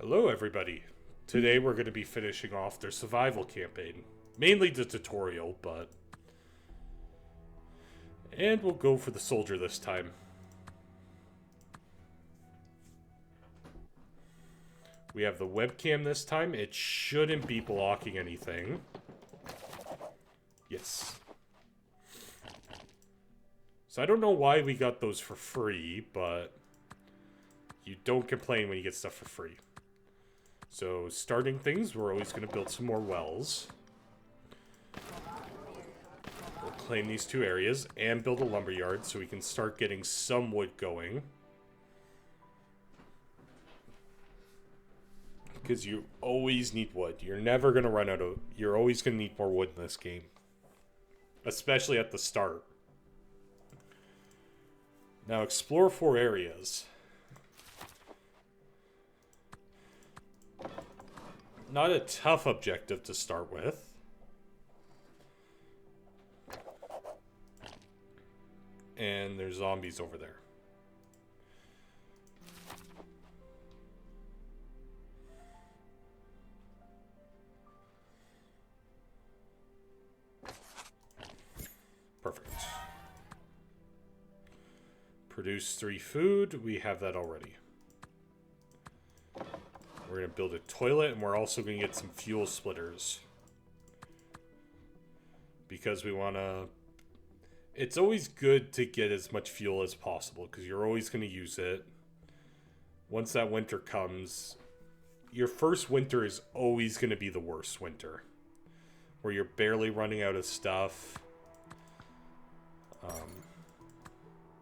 Hello, everybody. Today we're going to be finishing off their survival campaign. Mainly the tutorial, but... And we'll go for the soldier this time. We have the webcam this time. It shouldn't be blocking anything. Yes. So I don't know why we got those for free, but... You don't complain when you get stuff for free. So, starting things, we're always going to build some more wells. We'll claim these two areas and build a lumberyard so we can start getting some wood going. Because you always need wood. You're never going to run out of... You're always going to need more wood in this game. Especially at the start. Now, explore 4 areas. Not a tough objective to start with. And there's zombies over there. Perfect. Produce 3 food. We have that already. We're going to build a toilet, and we're also going to get some fuel splitters. Because we want to... It's always good to get as much fuel as possible, because you're always going to use it. Once that winter comes, your first winter is always going to be the worst winter. Where you're barely running out of stuff.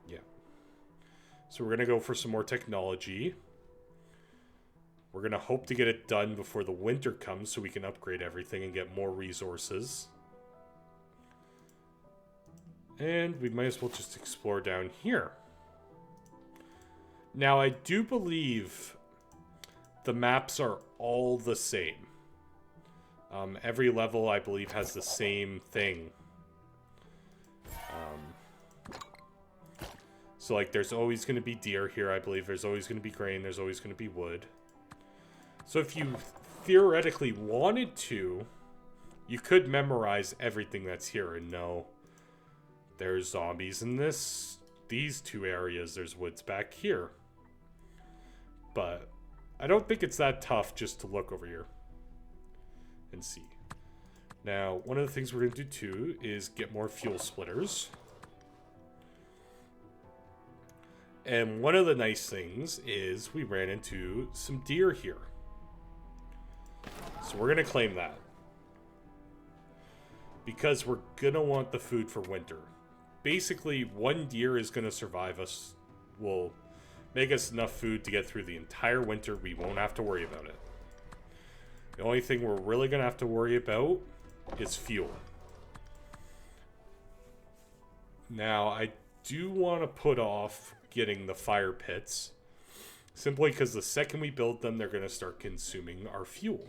Yeah. So we're going to go for some more technology. We're going to hope to get it done before the winter comes so we can upgrade everything and get more resources. And we might as well just explore down here. Now, I do believe the maps are all the same. Every level, I believe, has the same thing. So, like, there's always going to be deer here, I believe. There's always going to be grain. There's always going to be wood. So if you theoretically wanted to, you could memorize everything that's here and know there's zombies in these 2 areas, there's woods back here. But I don't think it's that tough just to look over here and see. Now, one of the things we're going to do too is get more fuel splitters. And one of the nice things is we ran into some deer here. So we're going to claim that. Because we're going to want the food for winter. Basically, 1 deer is going to survive us. Will make us enough food to get through the entire winter. We won't have to worry about it. The only thing we're really going to have to worry about is fuel. Now, I do want to put off getting the fire pits. Simply because the second we build them, they're going to start consuming our fuel.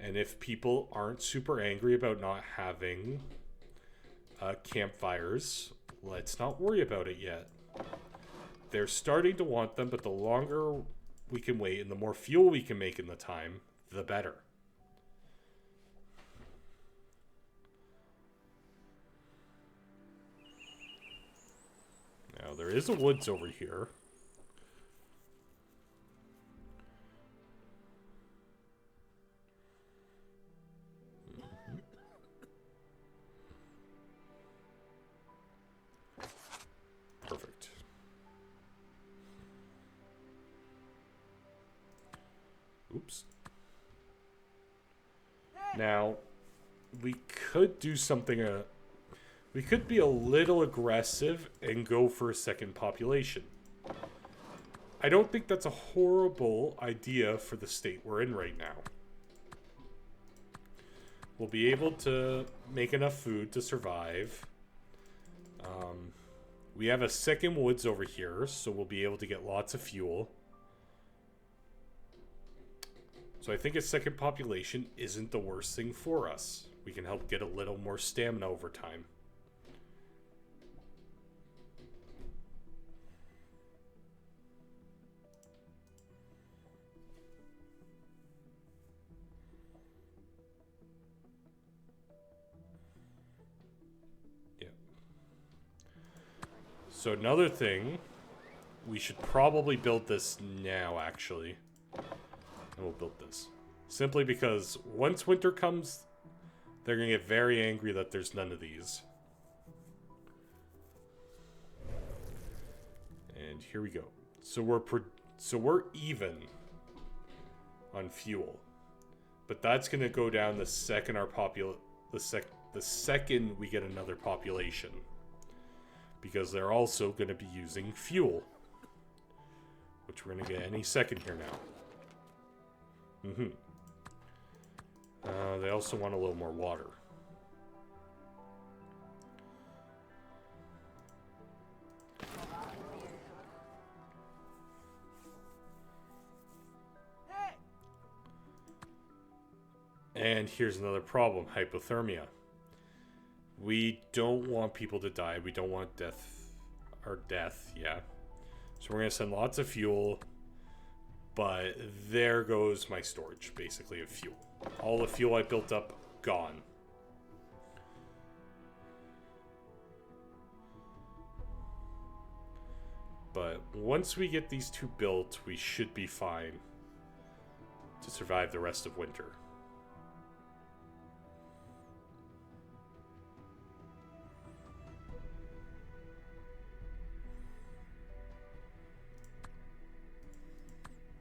And if people aren't super angry about not having campfires, let's not worry about it yet. They're starting to want them, but the longer we can wait and the more fuel we can make in the time, the better. Now, there is a woods over here. Perfect. Oops. Now, we could do something, we could be a little aggressive and go for a second population. I don't think that's a horrible idea for the state we're in right now. We'll be able to make enough food to survive. We have a second woods over here, so we'll be able to get lots of fuel. So I think a second population isn't the worst thing for us. We can help get a little more stamina over time. So another thing, we should probably build this now, actually. And we'll build this. Simply because once winter comes, they're going to get very angry that there's none of these. And here we go. So we're even on fuel. But that's going to go down the second our the second we get another population. Because they're also going to be using fuel. Which we're going to get any second here now. They also want a little more water. And here's another problem, hypothermia. We don't want people to die. We don't want death, yeah. So we're going to send lots of fuel, but there goes my storage, basically, of fuel. All the fuel I built up, gone. But once we get these two built, we should be fine to survive the rest of winter.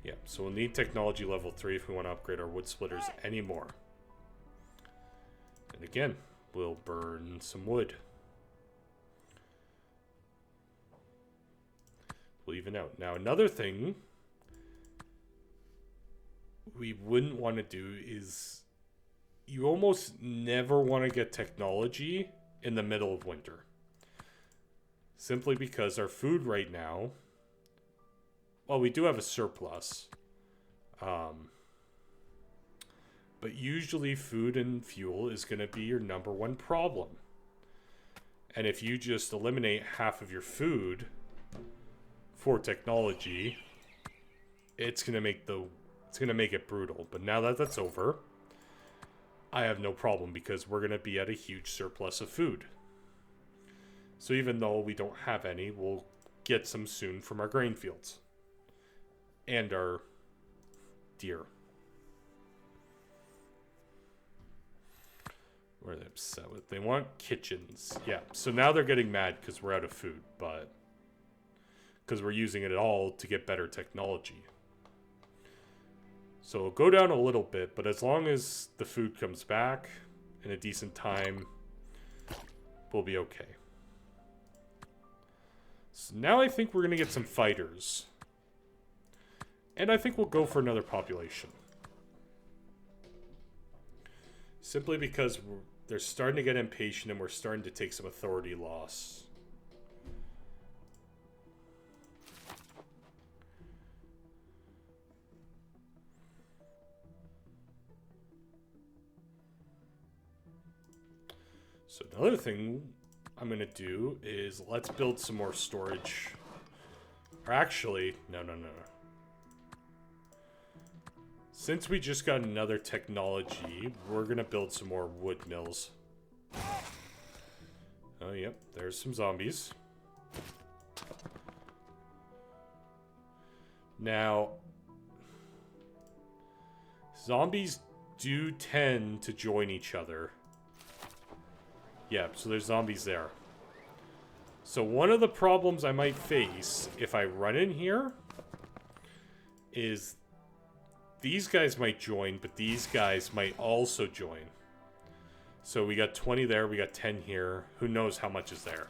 Yeah, so we'll need technology level 3 if we want to upgrade our wood splitters anymore. And again, we'll burn some wood. We'll even out. Now another thing we wouldn't want to do is you almost never want to get technology in the middle of winter. Simply because our food right now, well, we do have a surplus. But usually food and fuel is going to be your number one problem. And if you just eliminate half of your food for technology, it's going to make it brutal. But now that that's over, I have no problem because we're going to be at a huge surplus of food. So even though we don't have any, we'll get some soon from our grain fields. And our deer. What are they upset with? They want kitchens. Yeah, so now they're getting mad because we're out of food, but because we're using it all to get better technology. So it'll go down a little bit, but as long as the food comes back in a decent time, we'll be okay. So now I think we're going to get some fighters. And I think we'll go for another population. Simply because they're starting to get impatient and we're starting to take some authority loss. So another thing I'm going to do is let's build some more storage. Or actually, no. Since we just got another technology, we're going to build some more wood mills. Oh, yep, there's some zombies. Now, zombies do tend to join each other. Yeah, so there's zombies there. So one of the problems I might face if I run in here is these guys might join, but these guys might also join. So we got 20 there, we got 10 here. Who knows how much is there?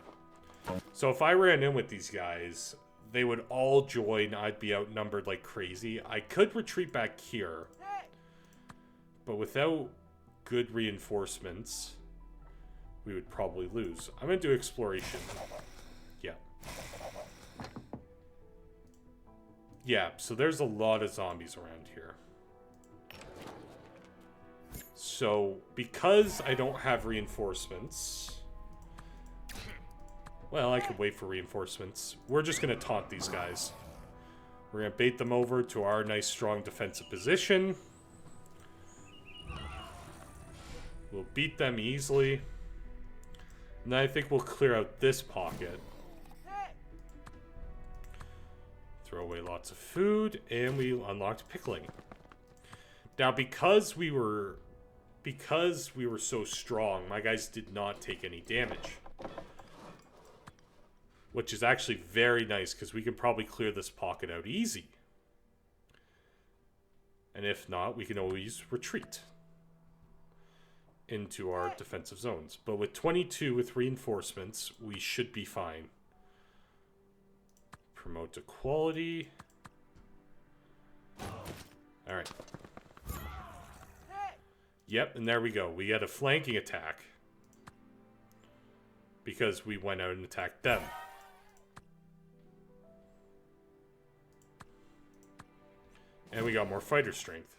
So if I ran in with these guys, they would all join. I'd be outnumbered like crazy. I could retreat back here. But without good reinforcements, we would probably lose. I'm going to do exploration. Yeah. Yeah, so there's a lot of zombies around here. So, because I don't have reinforcements... Well, I could wait for reinforcements. We're just going to taunt these guys. We're going to bait them over to our nice, strong defensive position. We'll beat them easily. And then I think we'll clear out this pocket. Throw away lots of food, and we unlocked pickling. Now, because we were so strong, my guys did not take any damage. Which is actually very nice, because we can probably clear this pocket out easy. And if not, we can always retreat into our defensive zones. But with 22 with reinforcements, we should be fine. Promote to quality. Alright. Yep, and there we go. We had a flanking attack. Because we went out and attacked them. And we got more fighter strength.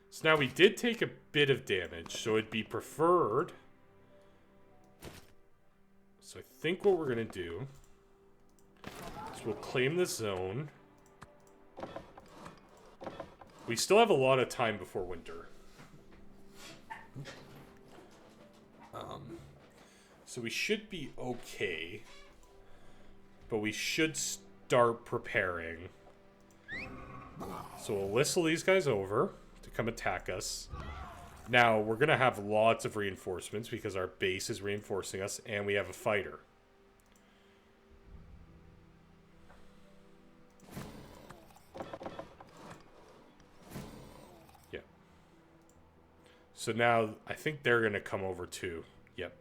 So now we did take a bit of damage, so it'd be preferred. So I think what we're going to do is we'll claim the zone. We still have a lot of time before winter. So we should be okay. But we should start preparing. So we'll whistle these guys over to come attack us. Now, we're going to have lots of reinforcements because our base is reinforcing us and we have a fighter. Yeah. So now, I think they're going to come over too. Yep.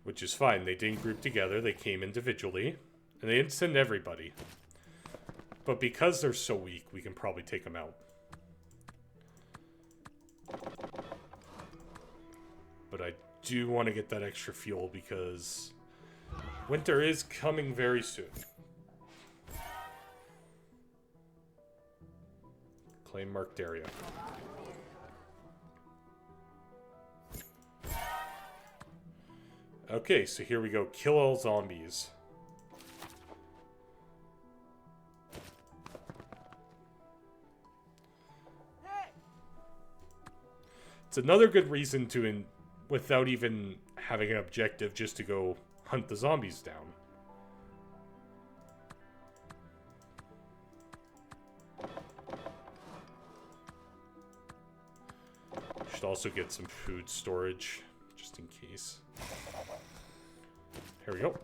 Which is fine. They didn't group together. They came individually. And they didn't send everybody. But because they're so weak, we can probably take them out. But I do want to get that extra fuel because winter is coming very soon. Claim marked area. Okay, so here we go. Kill all zombies. It's another good reason to, without even having an objective, just to go hunt the zombies down. Should also get some food storage, just in case. Here we go.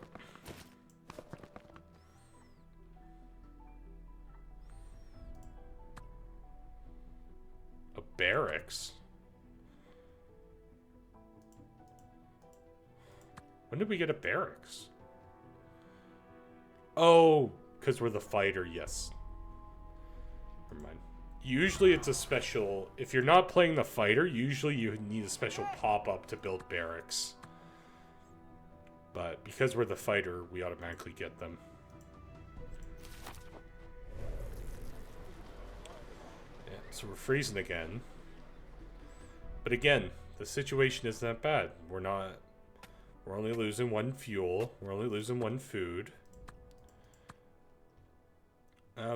A barracks? When did we get a barracks? Oh, because we're the fighter, yes. Never mind. Usually it's a special... If you're not playing the fighter, usually you need a special pop-up to build barracks. But because we're the fighter, we automatically get them. Yeah, so we're freezing again. But again, the situation isn't that bad. We're only losing one fuel. We're only losing one food.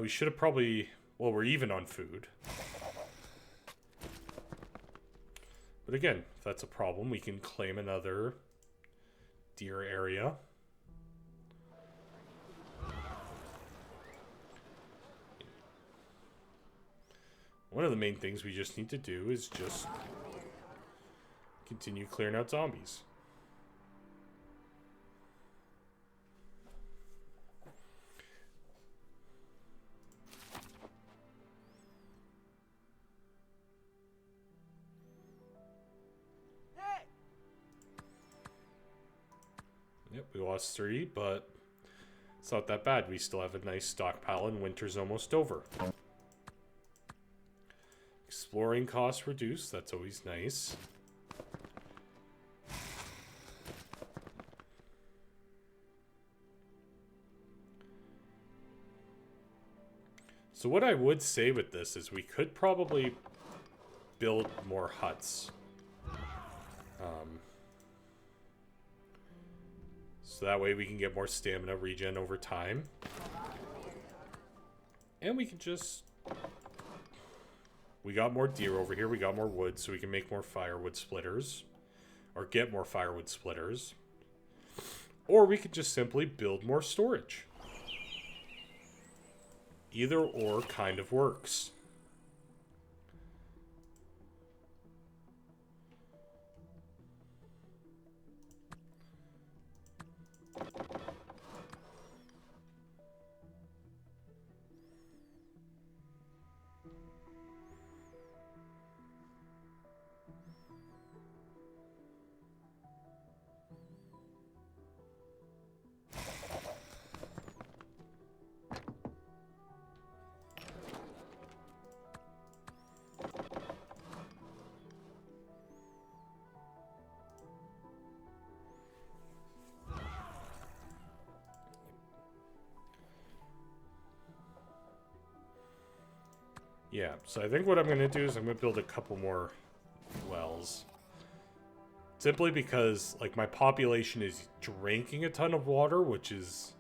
We should have probably... Well, we're even on food. But again, if that's a problem, we can claim another deer area. One of the main things we just need to do is just continue clearing out zombies. Yep, we lost 3, but it's not that bad. We still have a nice stockpile and winter's almost over. Exploring costs reduced, that's always nice. So what I would say with this is we could probably build more huts. So that way we can get more stamina regen over time. And we can just... We got more deer over here. We got more wood, so we can make more firewood splitters. Or get more firewood splitters. Or we could just simply build more storage. Either or kind of works. Yeah, so I think what I'm going to do is I'm going to build a couple more wells. Simply because, like, my population is drinking a ton of water, which is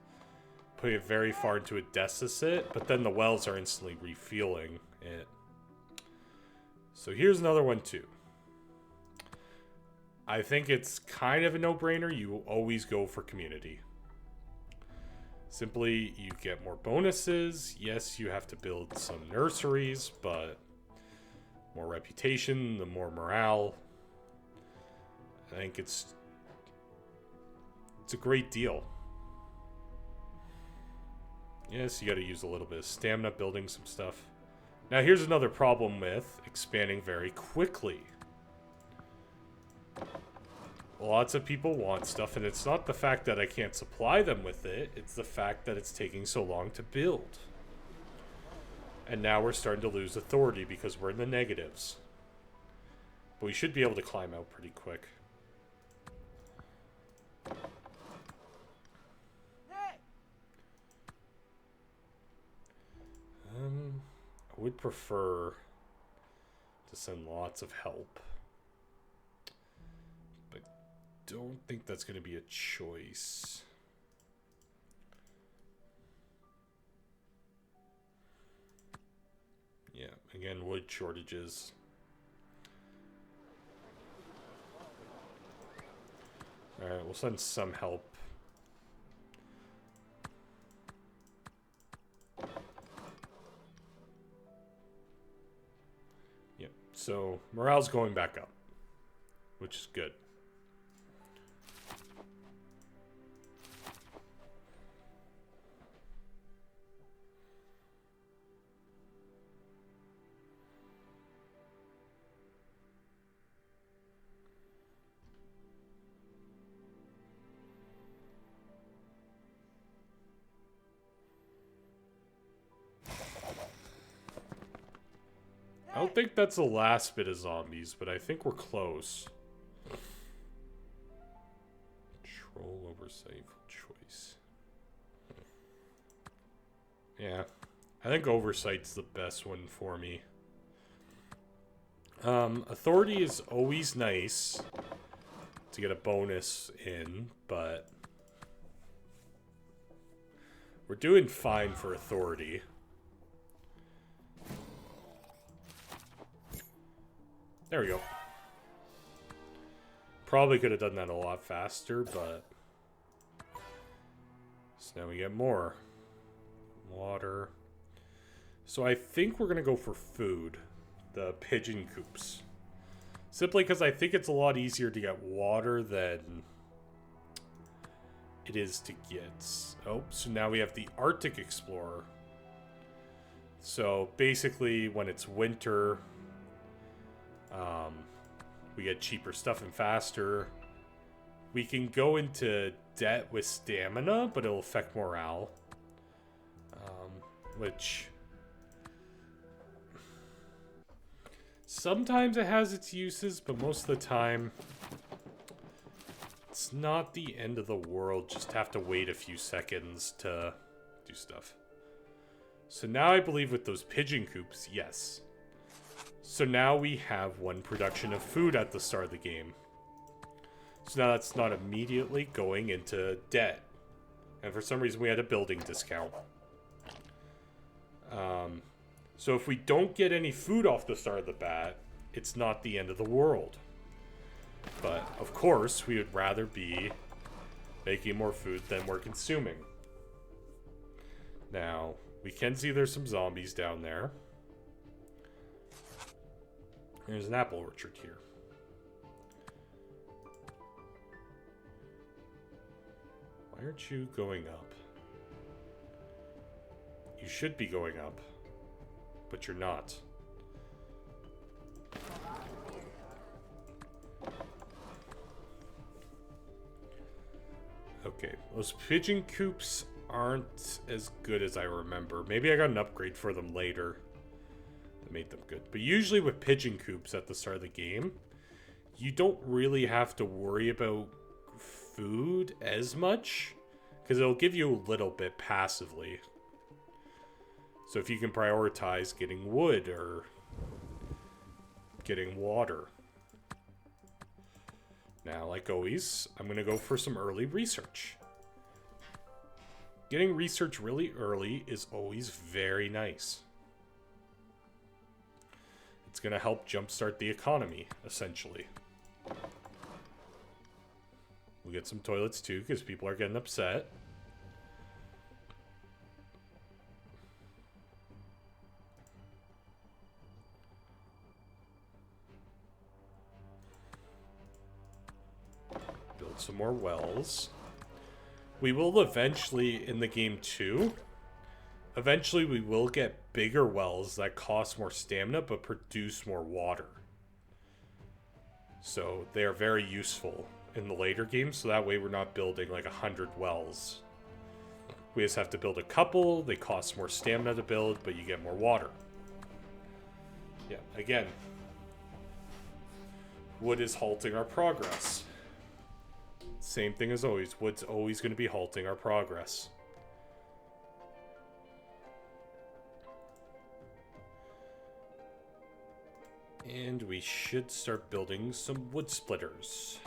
putting it very far into a deficit, but then the wells are instantly refueling it. So here's another one, too. I think it's kind of a no-brainer. You always go for community. Simply, you get more bonuses. Yes, you have to build some nurseries, but more reputation, the more morale. I think it's a great deal. Yes, you got to use a little bit of stamina building some stuff. Now, here's another problem with expanding very quickly. Lots of people want stuff, and it's not the fact that I can't supply them with it, it's the fact that it's taking so long to build. And now we're starting to lose authority because we're in the negatives. But we should be able to climb out pretty quick. I would prefer to send lots of help. Don't think that's going to be a choice. Yeah, again, wood shortages. Alright, we'll send some help. Yep, so morale's going back up, which is good. I don't think that's the last bit of zombies, but I think we're close. Control oversight choice. Yeah, I think oversight's the best one for me. Authority is always nice to get a bonus in, but we're doing fine for authority. There we go. Probably could have done that a lot faster, but... So now we get more. Water. So I think we're going to go for food. The pigeon coops. Simply because I think it's a lot easier to get water than it is to get... Oh, so now we have the Arctic Explorer. So basically when it's winter... we get cheaper stuff and faster. We can go into debt with stamina, but it'll affect morale. Which... Sometimes it has its uses, but most of the time... It's not the end of the world, just have to wait a few seconds to do stuff. So now I believe with those pigeon coops, yes. So now we have one production of food at the start of the game. So now that's not immediately going into debt. And for some reason we had a building discount. So if we don't get any food off the start of the bat, it's not the end of the world. But, of course, we would rather be making more food than we're consuming. Now, we can see there's some zombies down there. There's an apple orchard here. Why aren't you going up? You should be going up, but you're not. Okay, those pigeon coops aren't as good as I remember. Maybe I got an upgrade for them later that made them good. But usually with pigeon coops at the start of the game, you don't really have to worry about food as much, because it'll give you a little bit passively. So if you can prioritize getting wood or getting water. Now, like always, I'm going to go for some early research. Getting research really early is always very nice. It's going to help jumpstart the economy, essentially. We'll get some toilets too, because people are getting upset. Build some more wells. We will eventually, in the game too, eventually we will get bigger wells that cost more stamina but produce more water. So they are very useful in the later games, so that way we're not building like 100 wells. We just have to build a couple, they cost more stamina to build, but you get more water. Yeah, again, wood is halting our progress. Same thing as always. Wood's always going to be halting our progress. And we should start building some wood splitters.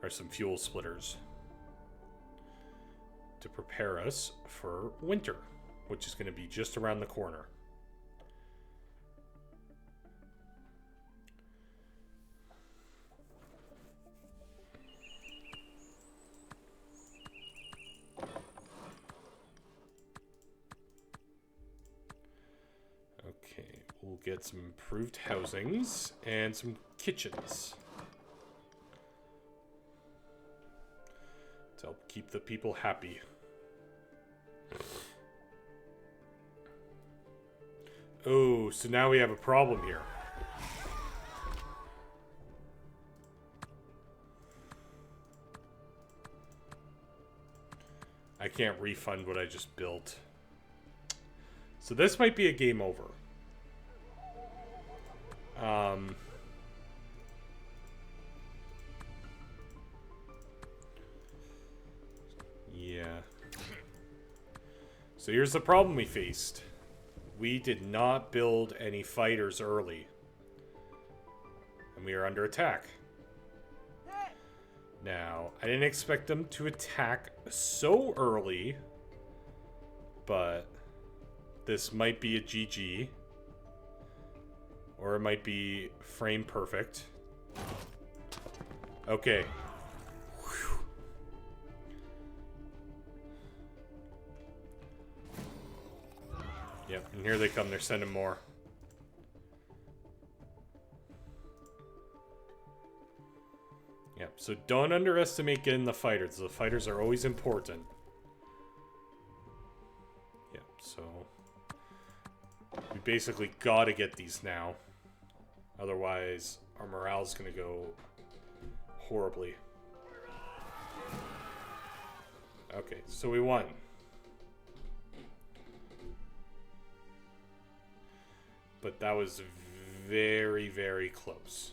Or some fuel splitters. To prepare us for winter, which is going to be just around the corner. We'll get some improved housings and some kitchens to help keep the people happy. Oh, so now we have a problem here. I can't refund what I just built. So this might be a game over. Yeah. So here's the problem we faced. We did not build any fighters early. And we are under attack. Now, I didn't expect them to attack so early, but this might be a GG. Or it might be frame perfect. Okay. Whew. Yep, and here they come. They're sending more. Yep, so don't underestimate getting the fighters. The fighters are always important. Yep, so we basically gotta get these now. Otherwise, our morale's gonna go horribly. Okay, so we won. But that was very, very close.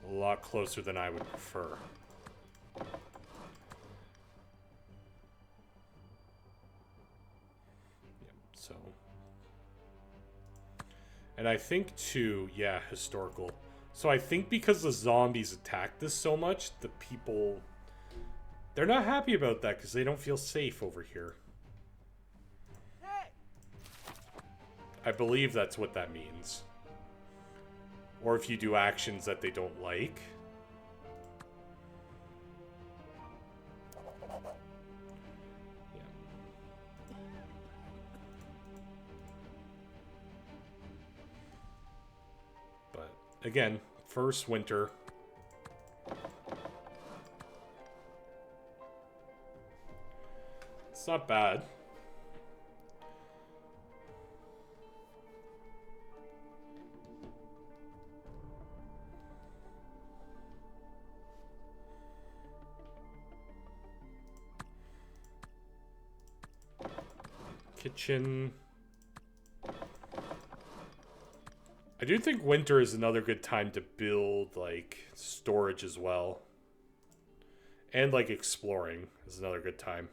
A lot closer than I would prefer. So, and I think too, yeah, historical. So I think because the zombies attacked this so much, the people, they're not happy about that because they don't feel safe over here. I believe that's what that means. Or if you do actions that they don't like, Yeah. But again, first winter. It's not bad. Kitchen. I do think winter is another good time to build, like, storage as well. And, like, exploring is another good time.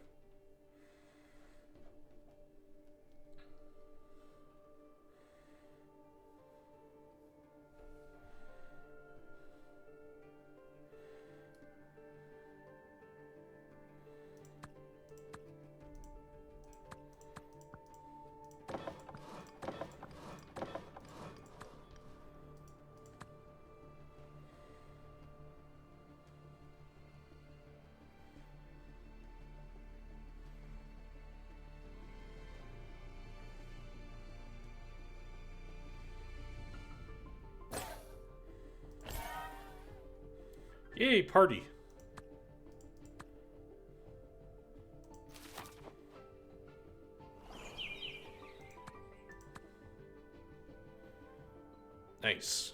Yay, party. Nice.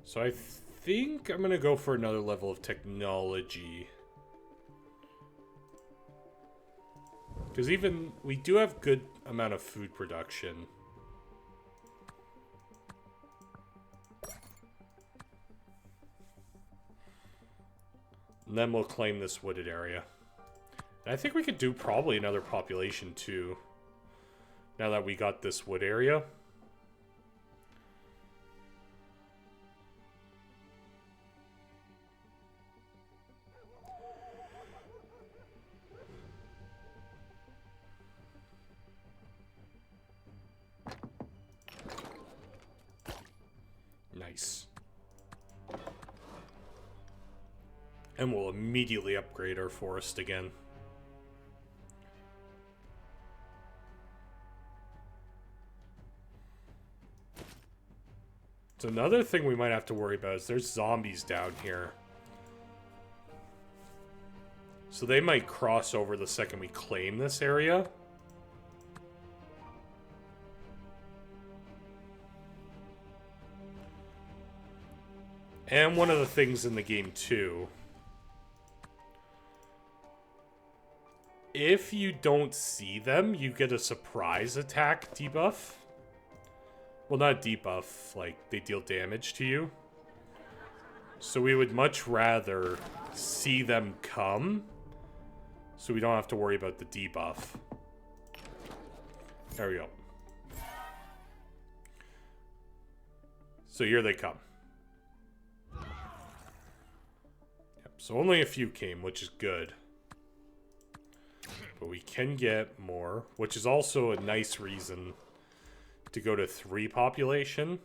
So I think I'm gonna go for another level of technology. Because even, we do have good amount of food production. And then we'll claim this wooded area. And I think we could do probably another population too. Now that we got this wood area. Nice. And we'll immediately upgrade our forest again. So another thing we might have to worry about is there's zombies down here. So they might cross over the second we claim this area. And one of the things in the game too, if you don't see them, you get a surprise attack debuff. Well, not debuff, like they deal damage to you. So we would much rather see them come, so we don't have to worry about the debuff. There we go. So here they come. Yep, so only a few came, which is good. But we can get more, which is also a nice reason to go to 3 population.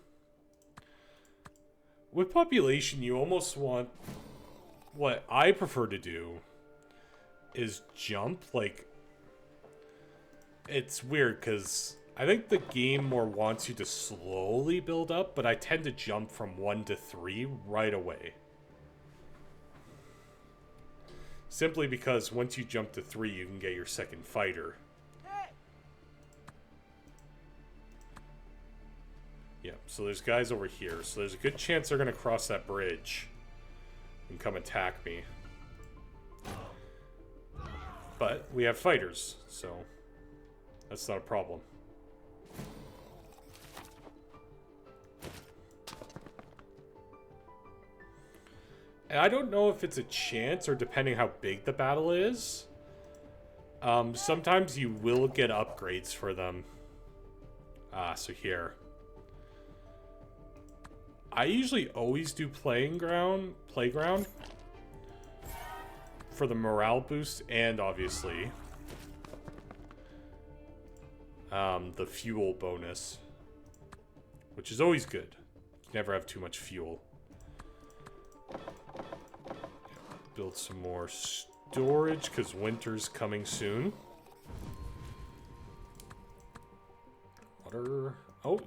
With population, you almost want... What I prefer to do is jump, like... It's weird, because I think the game more wants you to slowly build up, but I tend to jump from 1 to 3 right away. Simply because once you jump to 3, you can get your second fighter. Yeah, so there's guys over here. So there's a good chance they're going to cross that bridge and come attack me. But we have fighters, so that's not a problem. And I don't know if it's a chance or depending how big the battle is. Sometimes you will get upgrades for them. Ah, so here. I usually always do playground for the morale boost and obviously the fuel bonus, which is always good. You never have too much fuel. Build some more storage because winter's coming soon. Water. Oh.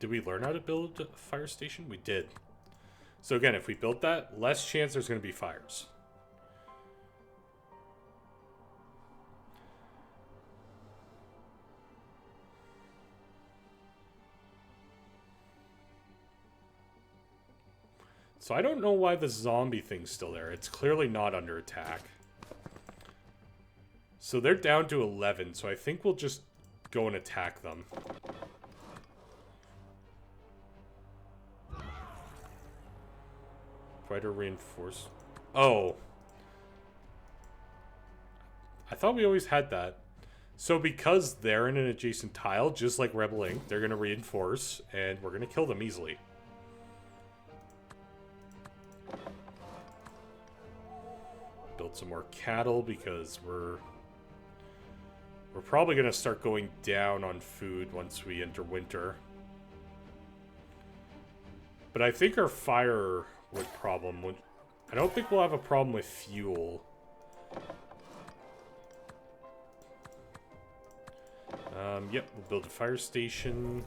Did we learn how to build a fire station? We did. So again, if we built that, less chance there's going to be fires. So I don't know why the zombie thing's still there. It's clearly not under attack. So they're down to 11, so I think we'll just go and attack them. Fighter reinforce. Oh. I thought we always had that. So because they're in an adjacent tile, just like Rebel Inc., they're going to reinforce, and we're going to kill them easily. Build some more cattle because we're probably going to start going down on food once we enter winter. But I think our firewood problem would... I don't think we'll have a problem with fuel. Yep, we'll build a fire station.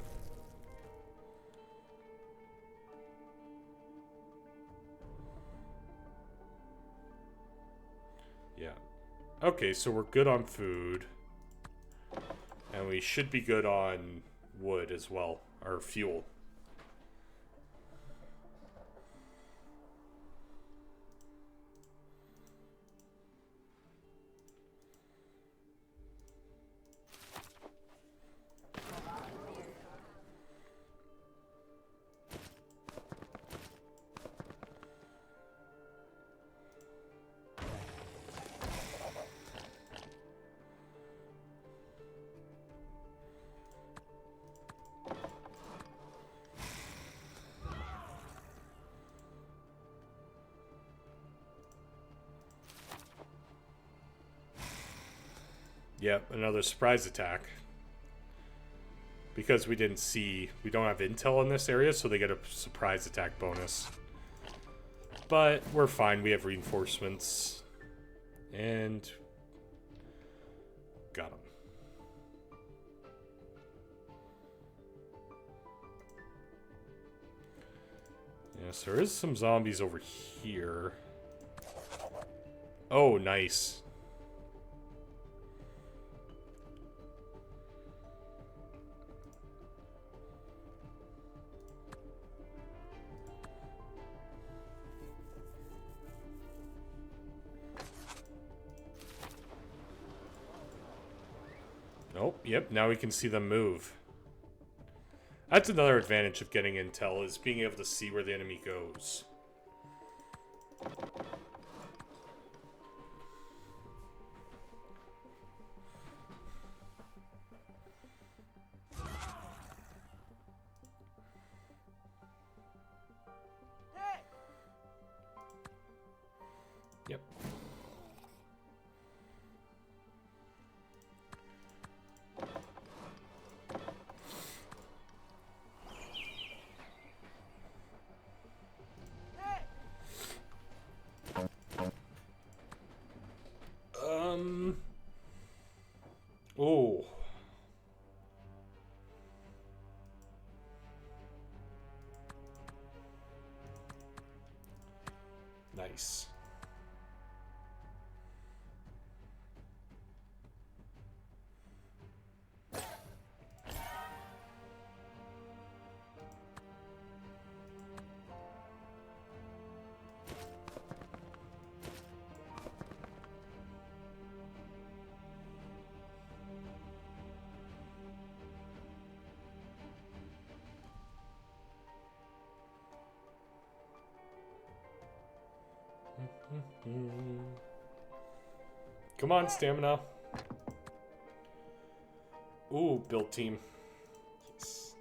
Yeah. Okay, so we're good on food. And we should be good on wood as well, or fuel. Yep, another surprise attack. Because we didn't see... We don't have intel in this area, so they get a surprise attack bonus. But we're fine. We have reinforcements. And... got them. Yes, there is some zombies over here. Oh, nice. Nope, yep, now we can see them move. That's another advantage of getting intel, is being able to see where the enemy goes. Yep. Oh. Nice. Come on, stamina. Ooh, build team. Yes.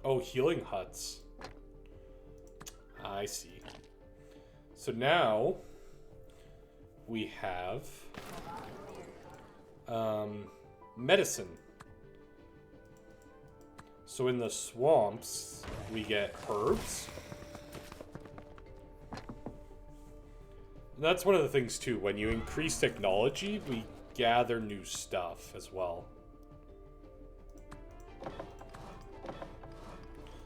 Oh, healing huts. I see. So now we have medicine. So in the swamps, we get herbs. And that's one of the things too. When you increase technology, we gather new stuff as well.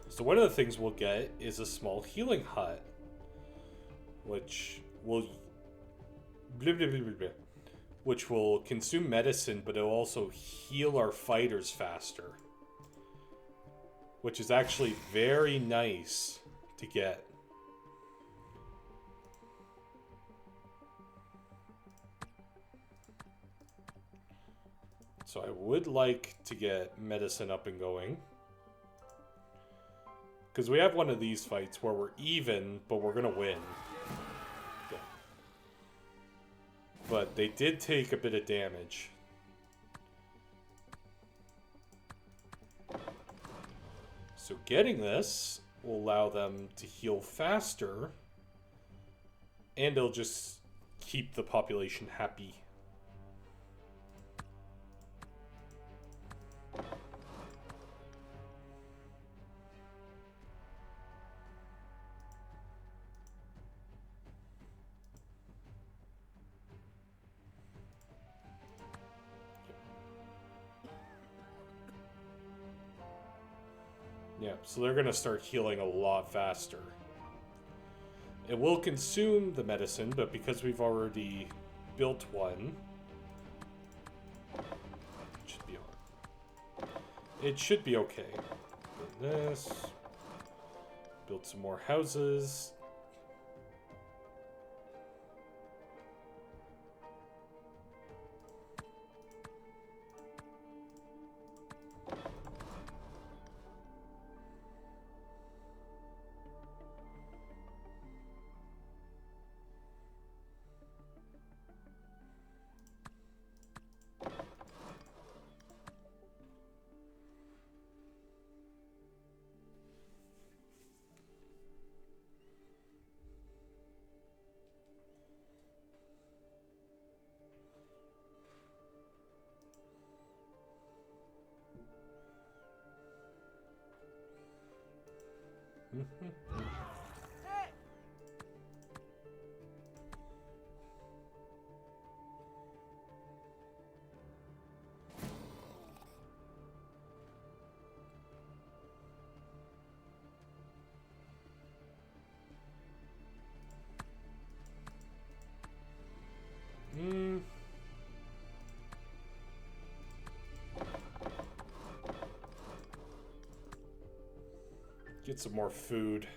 So one of the things we'll get is a small healing hut, which will which will consume medicine, but it'll also heal our fighters faster, which is actually very nice to get. So I would like to get medicine up and going. Because we have one of these fights where we're even, but we're going to win. Yeah. But they did take a bit of damage. So getting this will allow them to heal faster. And it'll just keep the population happy. Yeah, so they're going to start healing a lot faster. It will consume the medicine, but because we've already built one, it should be okay. Build this. Build some more houses. Get some more food.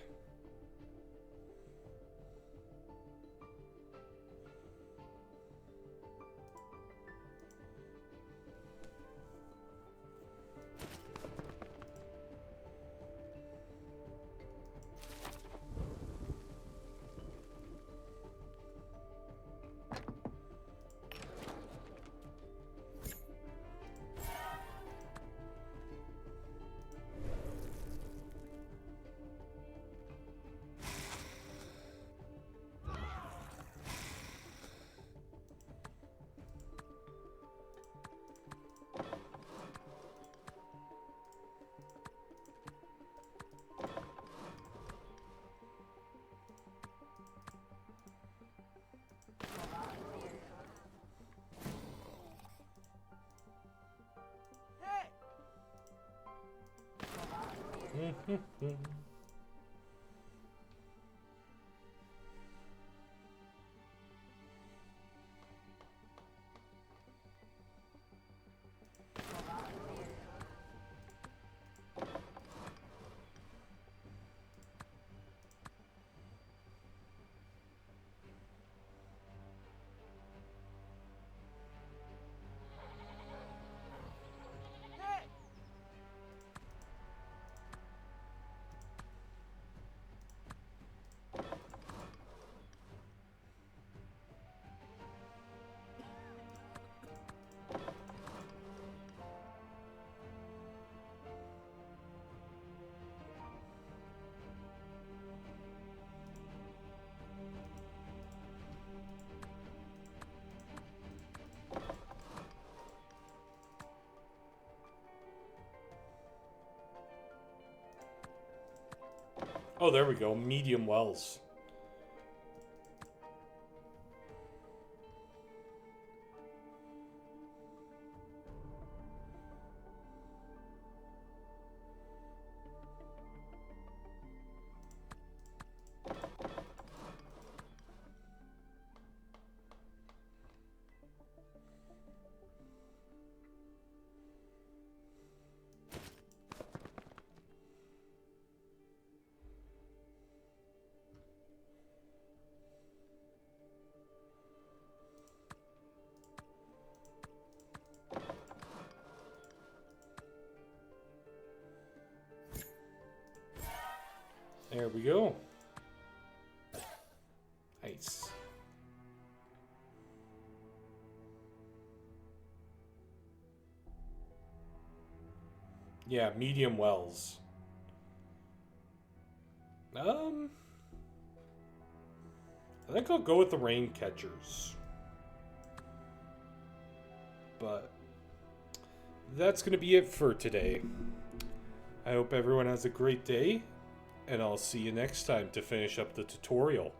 Oh, there we go. Medium wells. There we go. Nice. Yeah, medium wells. I think I'll go with the rain catchers. But that's going to be it for today. I hope everyone has a great day, and I'll see you next time to finish up the tutorial.